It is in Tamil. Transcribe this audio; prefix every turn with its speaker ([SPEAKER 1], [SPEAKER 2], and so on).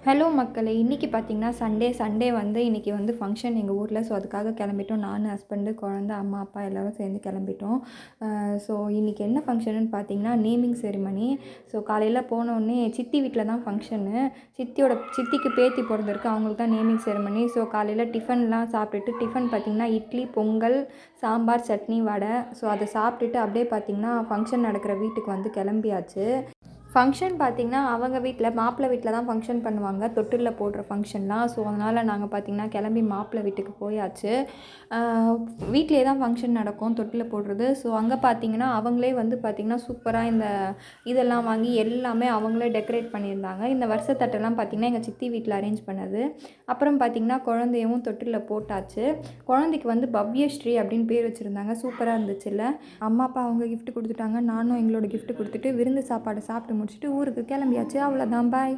[SPEAKER 1] ஹலோ மக்களே! இன்றைக்கி பார்த்தீங்கன்னா சண்டே வந்து இன்றைக்கி வந்து ஃபங்க்ஷன் எங்கள் ஊரில். ஸோ அதுக்காக கிளம்பிட்டோம். நான், ஹஸ்பண்டு, குழந்த, அம்மா, அப்பா எல்லோரும் சேர்ந்து கிளம்பிட்டோம். ஸோ இன்றைக்கி என்ன ஃபங்க்ஷனுன்னு பார்த்தீங்கன்னா நேமிங் செரிமனி. ஸோ காலையில் போனோடனே சித்தி வீட்டில் தான் ஃபங்க்ஷனு. சித்திக்கு பேத்தி பிறந்திருக்கு. அவங்களுக்கு தான் நேமிங் செரிமனி. ஸோ காலையில் டிஃபன்லாம் சாப்பிட்டுட்டு டிஃபன் பார்த்திங்கன்னா இட்லி, பொங்கல், சாம்பார், சட்னி, வடை. ஸோ அதை சாப்பிட்டுட்டு அப்படியே பார்த்திங்கன்னா ஃபங்க்ஷன் நடக்கிற வீட்டுக்கு வந்து கிளம்பியாச்சு. ஃபங்க்ஷன் பார்த்திங்கன்னா அவங்க வீட்டில் மாப்பிள்ளை வீட்டில் தான் ஃபங்க்ஷன் பண்ணுவாங்க, தொட்டிலில் போடுற ஃபங்க்ஷன்லாம். ஸோ அதனால் நாங்கள் பார்த்திங்கன்னா கிளம்பி மாப்பிள்ளை வீட்டுக்கு போயாச்சு. வீட்டிலே தான் ஃபங்க்ஷன் நடக்கும், தொட்டிலில் போடுறது. ஸோ அங்கே பார்த்திங்கன்னா அவங்களே வந்து பார்த்திங்கன்னா சூப்பராக இந்த இதெல்லாம் வாங்கி எல்லாமே அவங்களே டெக்கரேட் பண்ணியிருந்தாங்க. இந்த வருஷத்தட்டெல்லாம் பார்த்திங்கன்னா எங்கள் சித்தி வீட்டில் அரேஞ்ச் பண்ணது. அப்புறம் பார்த்திங்கன்னா குழந்தையும் தொட்டிலில் போட்டாச்சு. குழந்தைக்கு வந்து பவ்யஸ்ரீ அப்படின்னு பேர் வச்சுருந்தாங்க. சூப்பராக இருந்துச்சுல்ல. அம்மா அப்பா அவங்க கிஃப்ட் கொடுத்துட்டாங்க. நானும் எங்களோட கிஃப்ட் கொடுத்துட்டு விருந்து சாப்பாடு சாப்பிட்டு முடிச்சுட்டு ஊருக்கு கிளம்பியாச்சு. அவ்வளோதான், பாய்.